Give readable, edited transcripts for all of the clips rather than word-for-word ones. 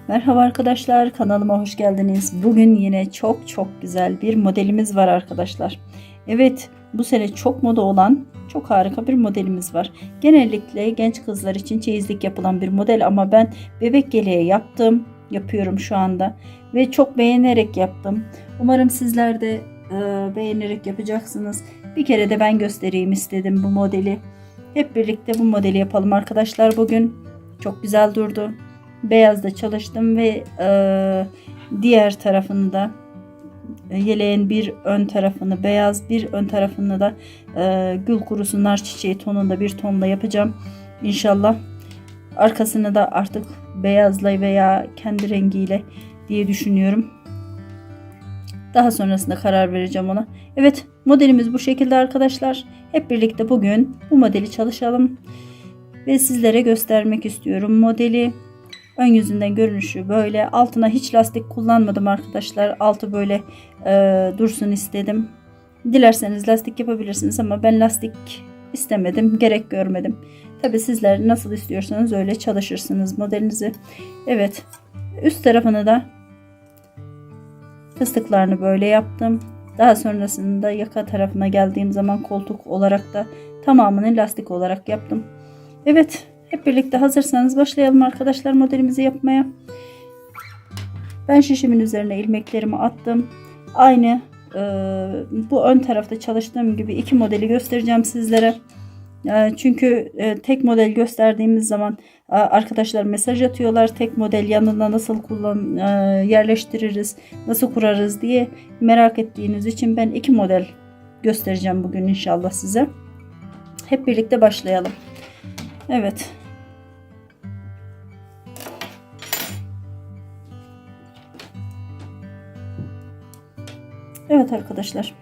Merhaba arkadaşlar, kanalıma hoş geldiniz. Bugün yine çok güzel bir modelimiz var arkadaşlar. Evet, bu sene çok moda olan çok harika bir modelimiz var. Genellikle genç kızlar için çeyizlik yapılan bir model ama ben bebek yeleği yapıyorum şu anda ve çok beğenerek yaptım. Umarım sizler de beğenerek yapacaksınız. Bir kere de ben göstereyim istedim bu modeli. Hep birlikte bu modeli yapalım arkadaşlar bugün. Çok güzel durdu. Beyazda çalıştım ve diğer tarafını da yeleğin bir ön tarafını beyaz, bir ön tarafını da gül kurusu nar çiçeği tonunda bir tonla yapacağım İnşallah. Arkasını da artık beyazla veya kendi rengiyle diye düşünüyorum. Daha sonrasında karar vereceğim ona. Evet, modelimiz bu şekilde arkadaşlar. Hep birlikte bugün bu modeli çalışalım ve sizlere göstermek istiyorum modeli. Ön yüzünden görünüşü böyle. Altına hiç lastik kullanmadım arkadaşlar. Altı böyle dursun istedim. Dilerseniz lastik yapabilirsiniz ama ben lastik istemedim. Gerek görmedim. Tabi sizler nasıl istiyorsanız öyle çalışırsınız modelinizi. Evet. Üst tarafını da fıstıklarını böyle yaptım. Daha sonrasında yaka tarafına geldiğim zaman koltuk olarak da tamamını lastik olarak yaptım. Evet. Hep birlikte hazırsanız başlayalım arkadaşlar modelimizi yapmaya. Ben şişimin üzerine ilmeklerimi attım. Aynı bu ön tarafta çalıştığım gibi iki modeli göstereceğim sizlere. Çünkü tek model gösterdiğimiz zaman arkadaşlar mesaj atıyorlar. Tek model yanına nasıl yerleştiririz, nasıl kurarız diye merak ettiğiniz için ben iki model göstereceğim bugün inşallah size. Hep birlikte başlayalım. Evet. Evet arkadaşlar.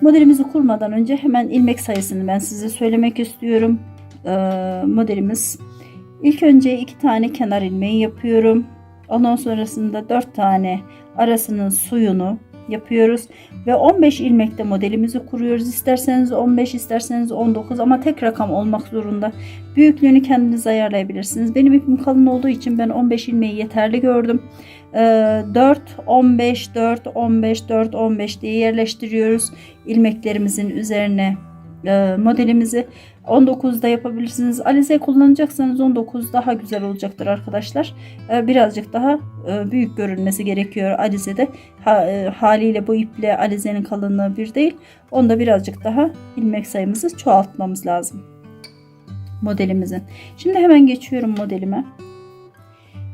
Modelimizi kurmadan önce hemen ilmek sayısını ben size söylemek istiyorum. Modelimiz ilk önce 2 tane kenar ilmeği yapıyorum. Ondan sonrasında 4 tane arasının suyunu yapıyoruz ve 15 ilmekte modelimizi kuruyoruz. İsterseniz 15, isterseniz 19 ama tek rakam olmak zorunda. Büyüklüğünü kendiniz ayarlayabilirsiniz. Benim ipim kalın olduğu için ben 15 ilmeği yeterli gördüm. 4 15 4 15 4 15 diye yerleştiriyoruz ilmeklerimizin üzerine modelimizi. 19'da yapabilirsiniz. Alize kullanacaksanız 19 daha güzel olacaktır arkadaşlar. Birazcık daha büyük görünmesi gerekiyor alizede. Haliyle bu iple alizenin kalınlığı bir değil. Onda birazcık daha ilmek sayımızı çoğaltmamız lazım modelimizin. Şimdi hemen geçiyorum modelime.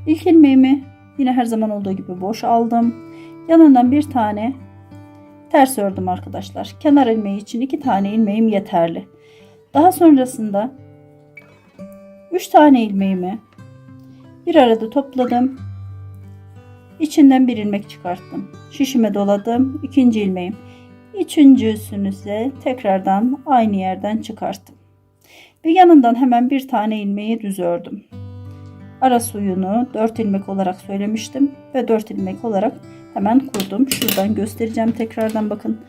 İlk ilmeğimi yine her zaman olduğu gibi boş aldım. Yanından bir tane ters ördüm arkadaşlar. Kenar ilmeği için 2 tane ilmeğim yeterli. Daha sonrasında 3 tane ilmeğimi bir arada topladım. İçinden bir ilmek çıkarttım. Şişime doladım. İkinci ilmeğim. Üçüncüsünü ise tekrardan aynı yerden çıkarttım. Ve yanından hemen bir tane ilmeği düz ördüm. Ara suyunu 4 ilmek olarak söylemiştim ve 4 ilmek olarak hemen kurdum. Şuradan göstereceğim tekrardan, bakın.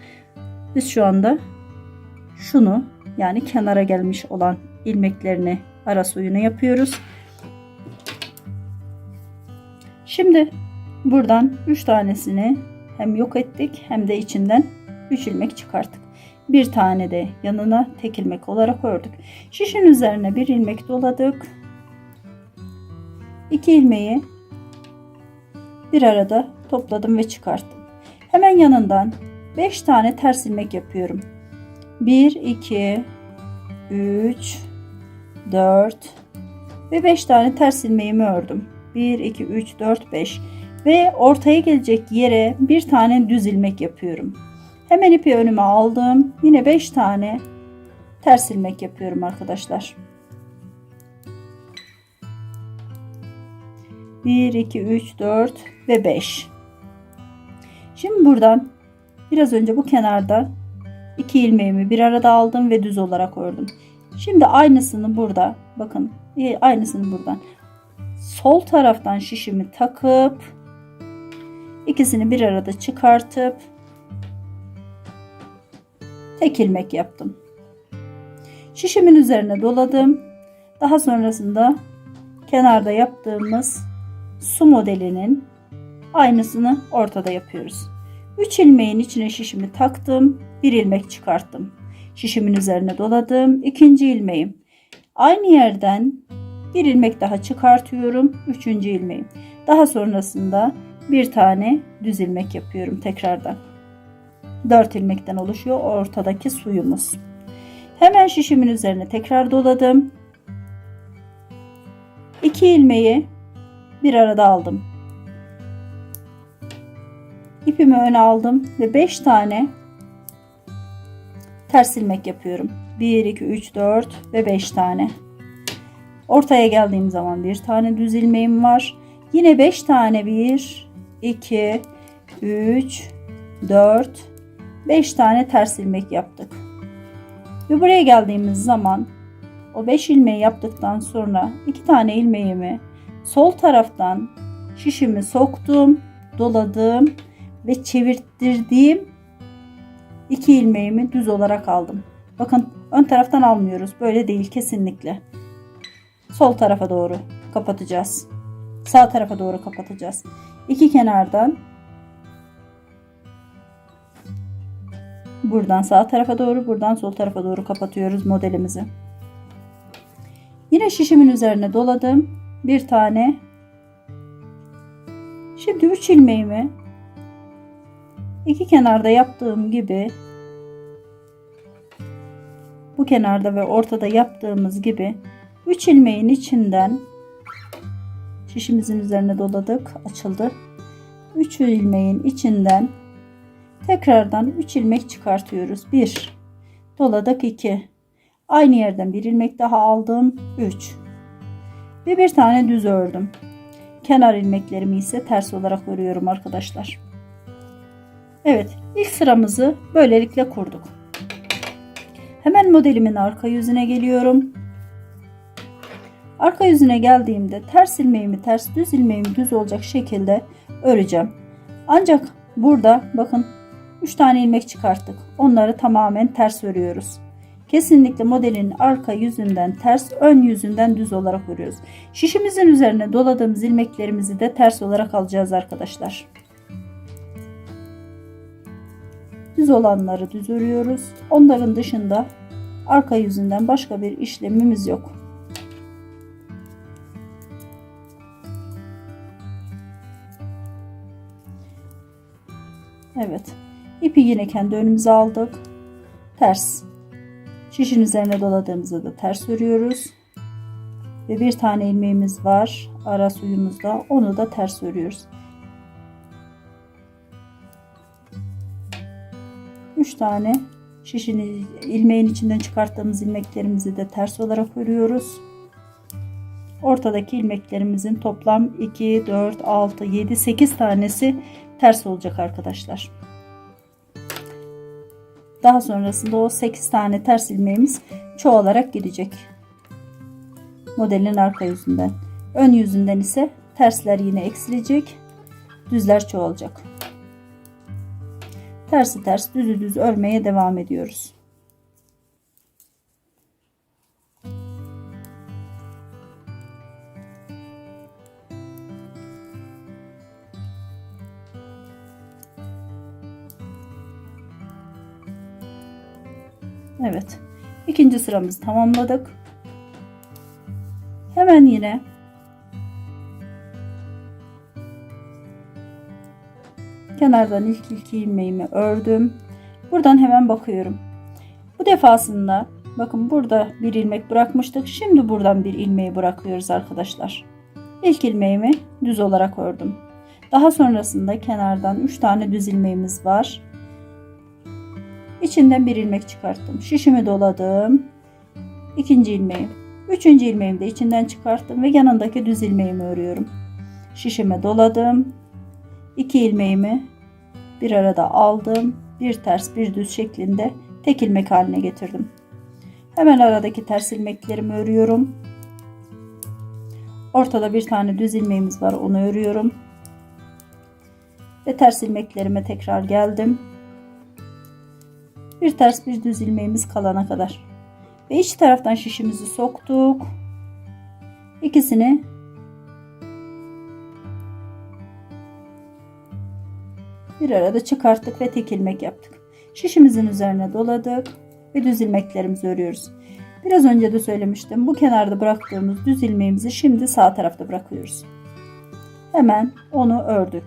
Biz şu anda şunu, yani kenara gelmiş olan ilmeklerini ara suyunu yapıyoruz. Şimdi buradan 3 tanesini hem yok ettik hem de içinden 3 ilmek çıkarttık. Bir tane de yanına tek ilmek olarak ördük. Şişin üzerine bir ilmek doladık. 2 ilmeği bir arada topladım ve çıkarttım. Hemen yanından 5 tane ters ilmek yapıyorum. 1 2 3 4 ve 5 tane ters ilmeğimi ördüm. 1 2 3 4 5 ve ortaya gelecek yere bir tane düz ilmek yapıyorum. Hemen ipi önüme aldım. Yine 5 tane ters ilmek yapıyorum arkadaşlar. 1 2 3 4 ve 5. Şimdi buradan biraz önce bu kenarda 2 ilmeğimi bir arada aldım ve düz olarak ördüm. Şimdi aynısını burada, bakın, aynısını buradan sol taraftan şişimi takıp ikisini bir arada çıkartıp tek ilmek yaptım. Şişimin üzerine doladım. Daha sonrasında kenarda yaptığımız su modelinin aynısını ortada yapıyoruz. 3 ilmeğin içine şişimi taktım. Bir ilmek çıkarttım. Şişimin üzerine doladım. İkinci ilmeğim. Aynı yerden bir ilmek daha çıkartıyorum. Üçüncü ilmeğim. Daha sonrasında bir tane düz ilmek yapıyorum tekrardan. 4 ilmekten oluşuyor ortadaki suyumuz. Hemen şişimin üzerine tekrar doladım. 2 ilmeği bir arada aldım. İpimi öne aldım ve 5 tane ters ilmek yapıyorum. 1, 2, 3, 4 ve 5 tane. Ortaya geldiğim zaman bir tane düz ilmeğim var. Yine 5 tane 1, 2, 3, 4, 5 tane ters ilmek yaptık. Ve buraya geldiğimiz zaman o 5 ilmeği yaptıktan sonra 2 tane ilmeğimi sol taraftan şişimi soktum, doladım ve çevirttirdiğim 2 ilmeğimi düz olarak aldım. Bakın ön taraftan almıyoruz. Böyle değil kesinlikle. Sol tarafa doğru kapatacağız. Sağ tarafa doğru kapatacağız. İki kenardan buradan sağ tarafa doğru, buradan sol tarafa doğru kapatıyoruz modelimizi. Yine şişimin üzerine doladım. Bir tane. Şimdi 3 ilmeğimi iki kenarda yaptığım gibi bu kenarda ve ortada yaptığımız gibi 3 ilmeğin içinden şişimizin üzerine doladık, açıldı. 3 ilmeğin içinden tekrardan 3 ilmek çıkartıyoruz. 1 doladık, 2 aynı yerden bir ilmek daha aldım, 3 ve bir tane düz ördüm. Kenar ilmeklerimi ise ters olarak örüyorum arkadaşlar. Evet, ilk sıramızı böylelikle kurduk. Hemen modelimin arka yüzüne geliyorum. Arka yüzüne geldiğimde ters ilmeğimi ters, düz ilmeğimi düz olacak şekilde öreceğim. Ancak burada bakın 3 tane ilmek çıkarttık. Onları tamamen ters örüyoruz. Kesinlikle modelin arka yüzünden ters, ön yüzünden düz olarak örüyoruz. Şişimizin üzerine doladığımız ilmeklerimizi de ters olarak alacağız arkadaşlar. Düz olanları düz örüyoruz. Onların dışında arka yüzünden başka bir işlemimiz yok. Evet. İpi yine kendi önümüze aldık. Ters. Şişin üzerine doladığımızda da ters örüyoruz. Ve bir tane ilmeğimiz var. Ara suyumuzda. Onu da ters örüyoruz. 3 tane şişin ilmeğin içinden çıkarttığımız ilmeklerimizi de ters olarak örüyoruz. Ortadaki ilmeklerimizin toplam 2, 4, 6, 7, 8 tanesi ters olacak arkadaşlar. Daha sonrasında o 8 tane ters ilmeğimiz çoğalarak gidecek. Modelin arka yüzünden. Ön yüzünden ise tersler yine eksilecek. Düzler çoğalacak. Tersi ters, düzü düz örmeye devam ediyoruz. Evet. İkinci sıramızı tamamladık. Hemen yine kenardan ilk iki ilmeğimi ördüm. Buradan hemen bakıyorum. Bu defasında bakın burada bir ilmek bırakmıştık. Şimdi buradan bir ilmeği bırakıyoruz arkadaşlar. İlk ilmeğimi düz olarak ördüm. Daha sonrasında kenardan 3 tane düz ilmeğimiz var. İçinden bir ilmek çıkarttım. Şişimi doladım. İkinci ilmeğim. Üçüncü ilmeğimi de içinden çıkarttım ve yanındaki düz ilmeğimi örüyorum. Şişime doladım. 2 ilmeğimi bir arada aldım. Bir ters bir düz şeklinde tek ilmek haline getirdim. Hemen aradaki ters ilmeklerimi örüyorum. Ortada bir tane düz ilmeğimiz var, onu örüyorum. Ve ters ilmeklerime tekrar geldim. Bir ters bir düz ilmeğimiz kalana kadar. Ve iç taraftan şişimizi soktuk. İkisini bir arada çıkarttık ve tek ilmek yaptık. Şişimizin üzerine doladık ve düz ilmeklerimizi örüyoruz. Biraz önce de söylemiştim. Bu kenarda bıraktığımız düz ilmeğimizi şimdi sağ tarafta bırakıyoruz. Hemen onu ördük.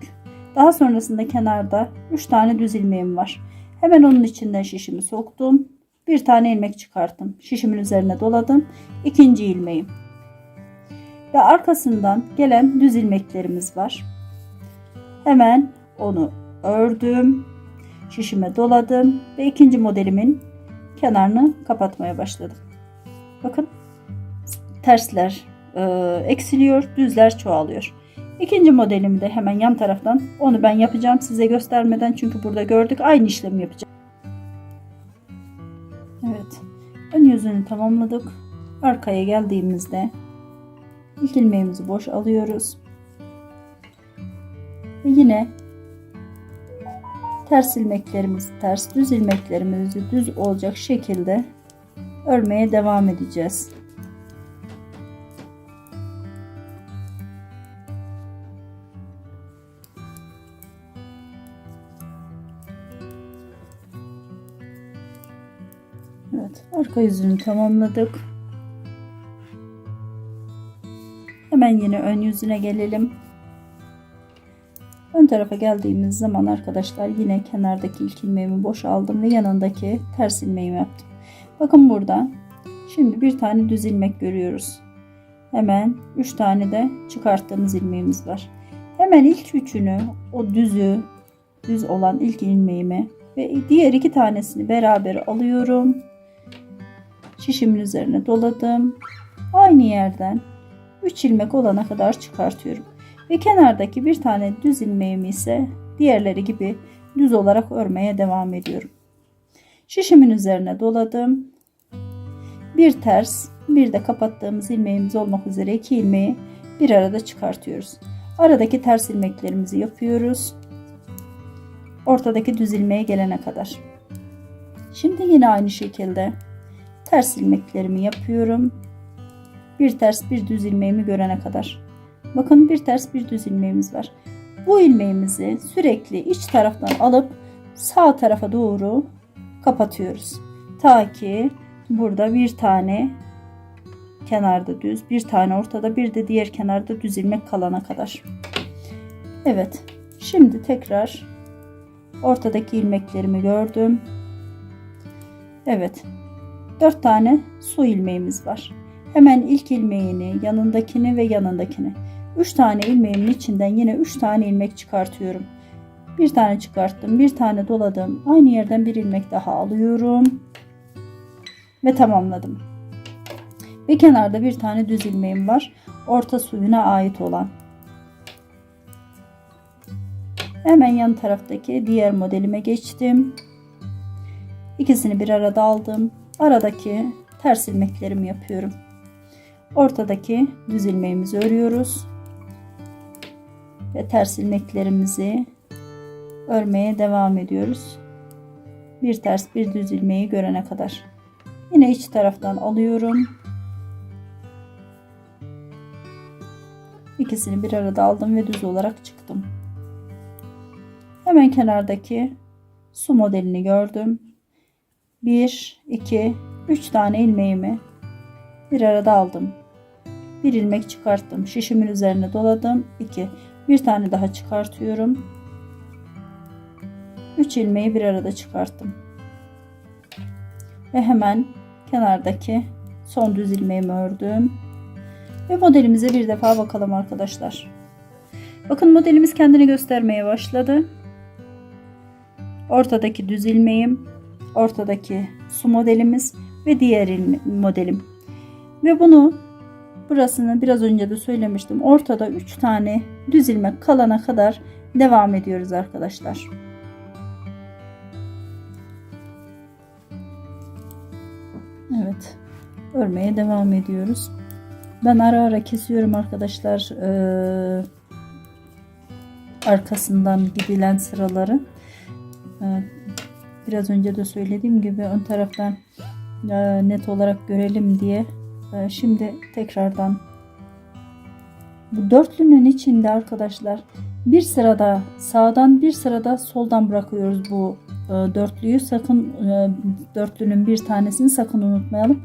Daha sonrasında kenarda 3 tane düz ilmeğim var. Hemen onun içinden şişimi soktum. Bir tane ilmek çıkarttım. Şişimin üzerine doladım. İkinci ilmeğim. Ve arkasından gelen düz ilmeklerimiz var. Hemen onu ördüm. Şişime doladım ve ikinci modelimin kenarını kapatmaya başladım. Bakın, tersler eksiliyor, düzler çoğalıyor. İkinci modelimi de hemen yan taraftan, onu ben yapacağım size göstermeden, çünkü burada gördük, aynı işlemi yapacağım. Evet, ön yüzünü tamamladık. Arkaya geldiğimizde ilk ilmeğimizi boş alıyoruz ve yine ters ilmeklerimizi ters, düz ilmeklerimizi düz olacak şekilde örmeye devam edeceğiz. Evet, arka yüzünü tamamladık. Hemen yine ön yüzüne gelelim. Ön tarafa geldiğimiz zaman arkadaşlar yine kenardaki ilk ilmeğimi boş aldım ve yanındaki ters ilmeğimi yaptım. Bakın burada şimdi bir tane düz ilmek görüyoruz. Hemen 3 tane de çıkarttığımız ilmeğimiz var. Hemen ilk üçünü, o düz olan ilk ilmeğimi ve diğer 2 tanesini beraber alıyorum. Şişimin üzerine doladım. Aynı yerden 3 ilmek olana kadar çıkartıyorum. Ve kenardaki bir tane düz ilmeğimi ise diğerleri gibi düz olarak örmeye devam ediyorum. Şişimin üzerine doladım. Bir ters, bir de kapattığımız ilmeğimiz olmak üzere 2 ilmeği bir arada çıkartıyoruz. Aradaki ters ilmeklerimizi yapıyoruz. Ortadaki düz ilmeğe gelene kadar. Şimdi yine aynı şekilde ters ilmeklerimi yapıyorum. Bir ters, bir düz ilmeğimi görene kadar. Bakın, bir ters, bir düz ilmeğimiz var. Bu ilmeğimizi sürekli iç taraftan alıp sağ tarafa doğru kapatıyoruz. Ta ki burada bir tane kenarda düz, bir tane ortada, bir de diğer kenarda düz ilmek kalana kadar. Evet, şimdi tekrar ortadaki ilmeklerimi gördüm. Evet, 4 tane su ilmeğimiz var. Hemen ilk ilmeğini, yanındakini ve yanındakini. 3 tane ilmeğimin içinden yine 3 tane ilmek çıkartıyorum. Bir tane çıkarttım, bir tane doladım. Aynı yerden bir ilmek daha alıyorum. Ve tamamladım. Ve kenarda bir tane düz ilmeğim var. Orta suyuna ait olan. Hemen yan taraftaki diğer modelime geçtim. İkisini bir arada aldım. Aradaki ters ilmeklerimi yapıyorum. Ortadaki düz ilmeğimizi örüyoruz. Ve ters ilmeklerimizi örmeye devam ediyoruz. Bir ters, bir düz ilmeği görene kadar. Yine iç taraftan alıyorum. İkisini bir arada aldım ve düz olarak çıktım. Hemen kenardaki su modelini gördüm. 1, 2, 3 tane ilmeğimi bir arada aldım. Bir ilmek çıkarttım. Şişimin üzerine doladım. 2. Bir tane daha çıkartıyorum. 3 ilmeği bir arada çıkarttım. Ve hemen kenardaki son düz ilmeğimi ördüm. Ve modelimize bir defa bakalım arkadaşlar. Bakın, modelimiz kendini göstermeye başladı. Ortadaki düz ilmeğim, ortadaki su modelimiz ve diğer modelim. Ve bunu, burasını biraz önce de söylemiştim. Ortada 3 tane düz ilmek kalana kadar devam ediyoruz arkadaşlar. Evet, örmeye devam ediyoruz. Ben ara ara kesiyorum arkadaşlar arkasından gidilen sıraları. Biraz önce de söylediğim gibi ön taraftan net olarak görelim diye. Şimdi tekrardan bu dörtlünün içinde arkadaşlar Bir sırada sağdan, bir sırada soldan bırakıyoruz bu dörtlüyü. Sakın dörtlünün bir tanesini sakın unutmayalım.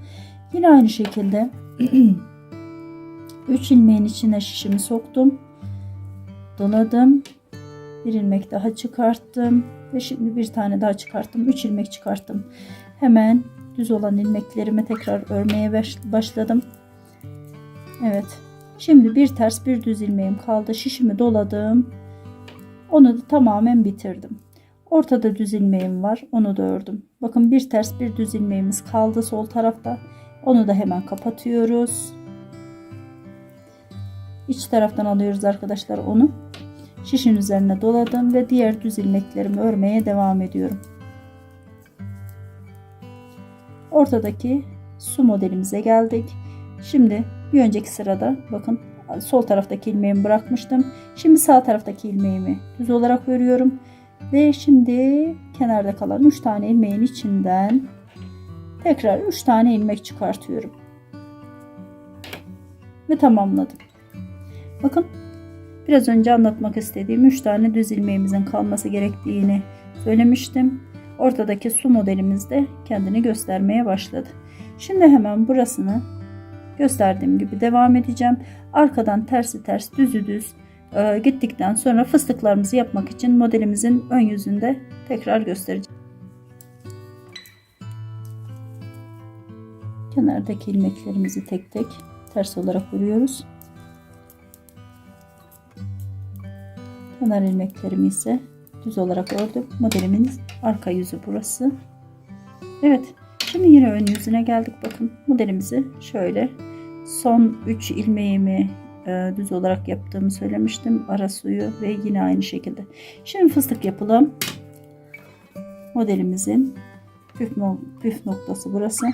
Yine aynı şekilde 3 ilmeğin içine şişimi soktum. Doladım. Bir ilmek daha çıkarttım. Ve şimdi bir tane daha çıkarttım. 3 ilmek çıkarttım. Hemen düz olan ilmeklerimi tekrar örmeye başladım. Evet. Şimdi bir ters bir düz ilmeğim kaldı. Şişimi doladım. Onu da tamamen bitirdim. Ortada düz ilmeğim var. Onu da ördüm. Bakın bir ters bir düz ilmeğimiz kaldı sol tarafta. Onu da hemen kapatıyoruz. İç taraftan alıyoruz arkadaşlar onu. Şişin üzerine doladım ve diğer düz ilmeklerimi örmeye devam ediyorum. Ortadaki su modelimize geldik. Şimdi bir önceki sırada bakın sol taraftaki ilmeğimi bırakmıştım. Şimdi sağ taraftaki ilmeğimi düz olarak örüyorum. Ve şimdi kenarda kalan 3 tane ilmeğin içinden tekrar 3 tane ilmek çıkartıyorum. Ve tamamladım. Bakın biraz önce anlatmak istediğim 3 tane düz ilmeğimizin kalması gerektiğini söylemiştim. Ortadaki su modelimiz de kendini göstermeye başladı. Şimdi hemen burasını gösterdiğim gibi devam edeceğim. Arkadan tersi ters düzü düz gittikten sonra fıstıklarımızı yapmak için modelimizin ön yüzünde tekrar göstereceğim. Kenardaki ilmeklerimizi tek tek ters olarak örüyoruz. Kenar ilmeklerimi ise düz olarak ördüm. Modelimin arka yüzü burası. Evet. Şimdi yine ön yüzüne geldik. Bakın modelimizi şöyle son 3 ilmeğimi düz olarak yaptığımı söylemiştim. Ara suyu ve yine aynı şekilde. Şimdi fıstık yapalım. Modelimizin püf noktası burası.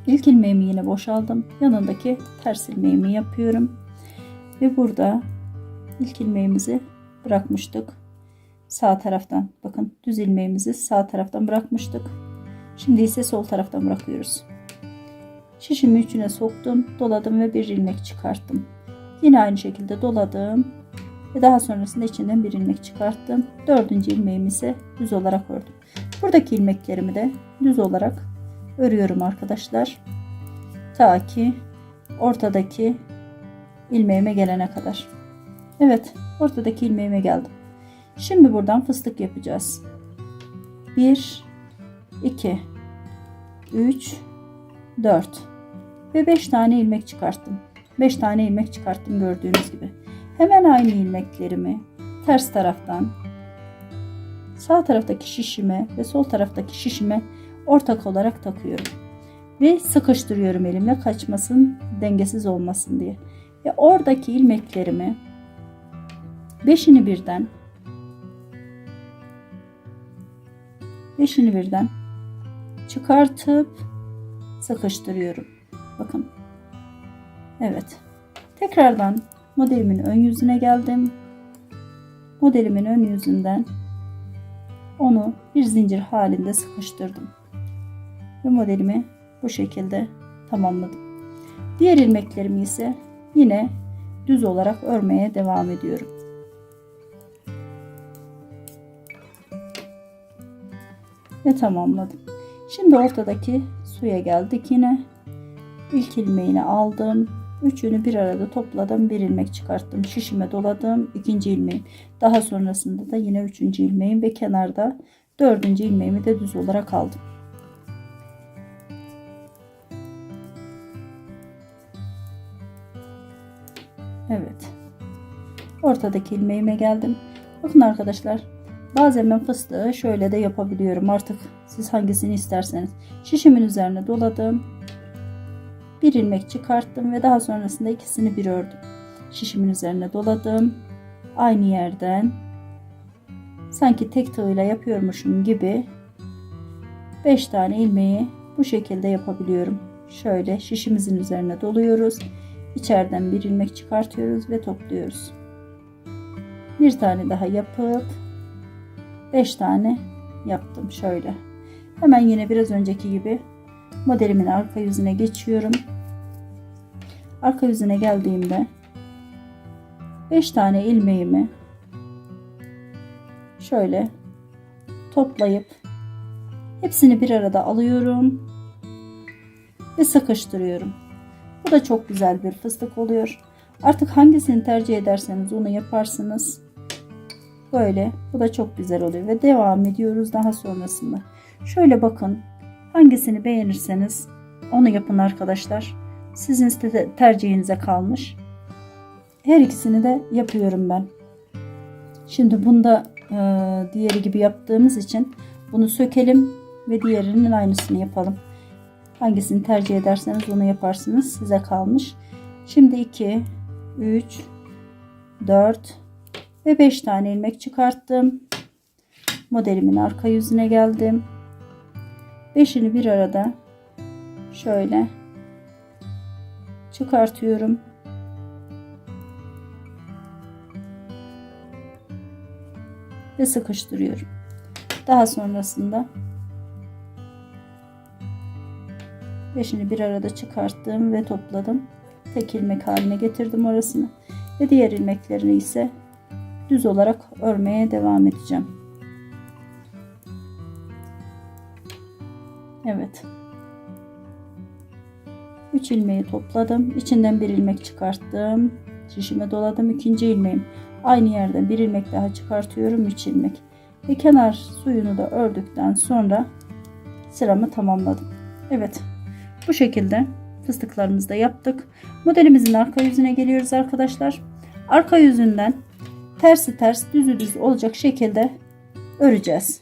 İlk ilmeğimi yine boşaldım. Yanındaki ters ilmeğimi yapıyorum. Ve burada ilk ilmeğimizi bırakmıştık. Sağ taraftan bakın düz ilmeğimizi sağ taraftan bırakmıştık. Şimdi ise sol taraftan bırakıyoruz. Şişimi içine soktum, doladım ve bir ilmek çıkarttım. Yine aynı şekilde doladım ve daha sonrasında içinden bir ilmek çıkarttım. Dördüncü ilmeğimi ise düz olarak ördüm. Buradaki ilmeklerimi de düz olarak örüyorum arkadaşlar. Ta ki ortadaki ilmeğime gelene kadar. Evet, ortadaki ilmeğime geldim. Şimdi buradan fıstık yapacağız. 1 2 3 4 ve 5 tane ilmek çıkarttım. 5 tane ilmek çıkarttım gördüğünüz gibi. Hemen aynı ilmeklerimi ters taraftan sağ taraftaki şişime ve sol taraftaki şişime ortak olarak takıyorum. Ve sıkıştırıyorum elimle, kaçmasın, dengesiz olmasın diye. Ve oradaki ilmeklerimi 5'ini birden çıkartıp sıkıştırıyorum. Bakın. Evet. Tekrardan modelimin ön yüzüne geldim. Modelimin ön yüzünden onu bir zincir halinde sıkıştırdım. Ve modelimi bu şekilde tamamladım. Diğer ilmeklerimi ise yine düz olarak örmeye devam ediyorum. Ve tamamladım. Şimdi ortadaki suya geldik yine. İlk ilmeğini aldım. Üçünü bir arada topladım. Bir ilmek çıkarttım. Şişime doladım. İkinci ilmeğim. Daha sonrasında da yine üçüncü ilmeğim ve kenarda dördüncü ilmeğimi de düz olarak aldım. Evet. Ortadaki ilmeğime geldim. Bakın arkadaşlar. Bazen ben fıstığı şöyle de yapabiliyorum. Artık siz hangisini isterseniz. Şişimin üzerine doladım. Bir ilmek çıkarttım ve daha sonrasında ikisini bir ördüm. Şişimin üzerine doladım. Aynı yerden sanki tek tığıyla yapıyormuşum gibi 5 tane ilmeği bu şekilde yapabiliyorum. Şöyle şişimizin üzerine doluyoruz. İçeriden bir ilmek çıkartıyoruz ve topluyoruz. Bir tane daha yapıp 5 tane yaptım şöyle. Hemen yine biraz önceki gibi modelimin arka yüzüne geçiyorum. Arka yüzüne geldiğimde 5 tane ilmeğimi şöyle toplayıp hepsini bir arada alıyorum ve sıkıştırıyorum. Bu da çok güzel bir fıstık oluyor. Artık hangisini tercih ederseniz onu yaparsınız. Böyle. Bu da çok güzel oluyor ve devam ediyoruz daha sonrasında. Şöyle bakın. Hangisini beğenirseniz onu yapın arkadaşlar. Sizin tercihinize kalmış. Her ikisini de yapıyorum ben. Şimdi bunda diğeri gibi yaptığımız için bunu sökelim ve diğerinin aynısını yapalım. Hangisini tercih ederseniz onu yaparsınız. Size kalmış. Şimdi 2, 3, 4 ve 5 tane ilmek çıkarttım. Modelimin arka yüzüne geldim. 5'ini bir arada şöyle çıkartıyorum. Ve sıkıştırıyorum. Daha sonrasında 5'ini bir arada çıkarttım ve topladım. Tek ilmek haline getirdim orasını. Ve diğer ilmeklerini ise düz olarak örmeye devam edeceğim. Evet. 3 ilmeği topladım. İçinden bir ilmek çıkarttım. Şişime doladım. İkinci ilmeğim. Aynı yerden bir ilmek daha çıkartıyorum. 3 ilmek. Ve kenar suyunu da ördükten sonra sıramı tamamladım. Evet. Bu şekilde fıstıklarımızı da yaptık. Modelimizin arka yüzüne geliyoruz arkadaşlar. Arka yüzünden tersi ters, düzü düz olacak şekilde öreceğiz.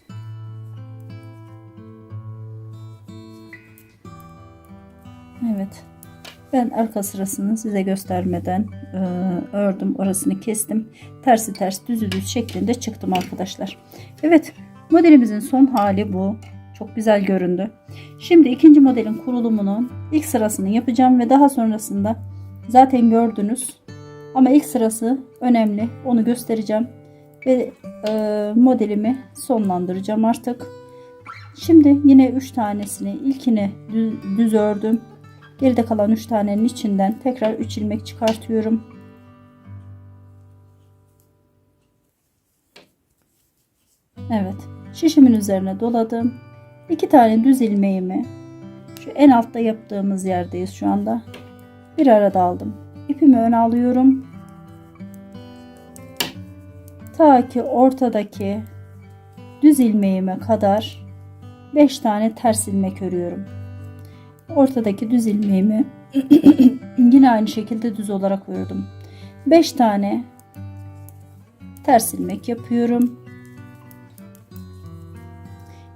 Evet. Ben arka sırasını size göstermeden ördüm. Orasını kestim. Tersi ters, düzü düz şeklinde çıktım arkadaşlar. Evet. Modelimizin son hali bu. Çok güzel göründü. Şimdi ikinci modelin kurulumunun ilk sırasını yapacağım ve daha sonrasında zaten gördünüz. Ama ilk sırası önemli. Onu göstereceğim. Ve modelimi sonlandıracağım artık. Şimdi yine 3 tanesini ilkini düz ördüm. Geride kalan 3 tanenin içinden tekrar 3 ilmek çıkartıyorum. Evet. Şişimin üzerine doladım. 2 tane düz ilmeğimi şu en altta yaptığımız yerdeyiz şu anda. Bir arada aldım. İpimi öne alıyorum. Ta ki ortadaki düz ilmeğime kadar 5 tane ters ilmek örüyorum. Ortadaki düz ilmeğimi yine aynı şekilde düz olarak ördüm. 5 tane ters ilmek yapıyorum.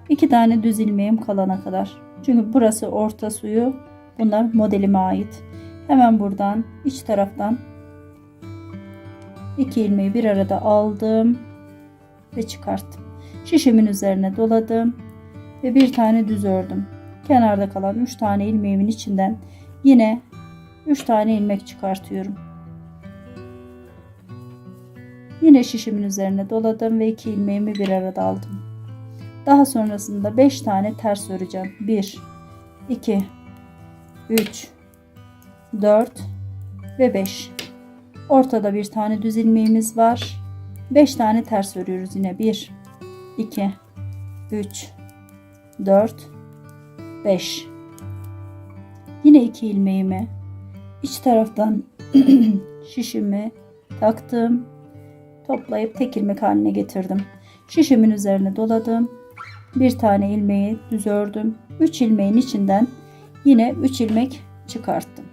2 tane düz ilmeğim kalana kadar. Çünkü burası orta suyu. Bunlar modelime ait. Hemen buradan iç taraftan 2 ilmeği bir arada aldım ve çıkarttım. Şişimin üzerine doladım ve bir tane düz ördüm. Kenarda kalan 3 tane ilmeğimin içinden yine 3 tane ilmek çıkartıyorum. Yine şişimin üzerine doladım ve 2 ilmeğimi bir arada aldım. Daha sonrasında 5 tane ters öreceğim. 1, 2, 3, 4 ve 5. Ortada bir tane düz ilmeğimiz var. 5 tane ters örüyoruz yine. 1, 2, 3, 4, 5. Yine 2 ilmeğimi iç taraftan şişimi taktım. Toplayıp tek ilmek haline getirdim. Şişimin üzerine doladım. Bir tane ilmeği düz ördüm. 3 ilmeğin içinden yine 3 ilmek çıkarttım.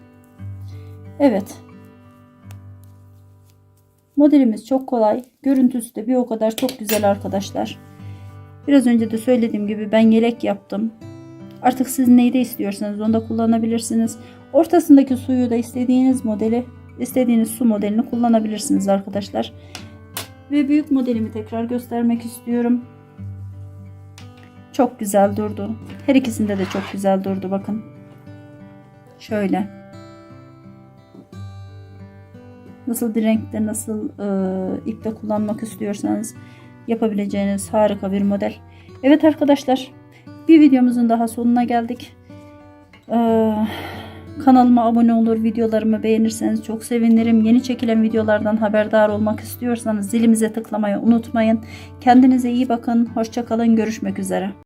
Evet. Modelimiz çok kolay. Görüntüsü de bir o kadar çok güzel arkadaşlar. Biraz önce de söylediğim gibi ben yelek yaptım. Artık siz neyde istiyorsanız onu da kullanabilirsiniz. Ortasındaki suyu da istediğiniz modeli, istediğiniz su modelini kullanabilirsiniz arkadaşlar. Ve büyük modelimi tekrar göstermek istiyorum. Çok güzel durdu. Her ikisinde de çok güzel durdu. Bakın. Şöyle. Nasıl bir renkte, nasıl ipte kullanmak istiyorsanız yapabileceğiniz harika bir model. Evet arkadaşlar. Bir videomuzun daha sonuna geldik. Kanalıma abone olur, videolarımı beğenirseniz çok sevinirim. Yeni çekilen videolardan haberdar olmak istiyorsanız zilimize tıklamayı unutmayın. Kendinize iyi bakın. Hoşça kalın. Görüşmek üzere.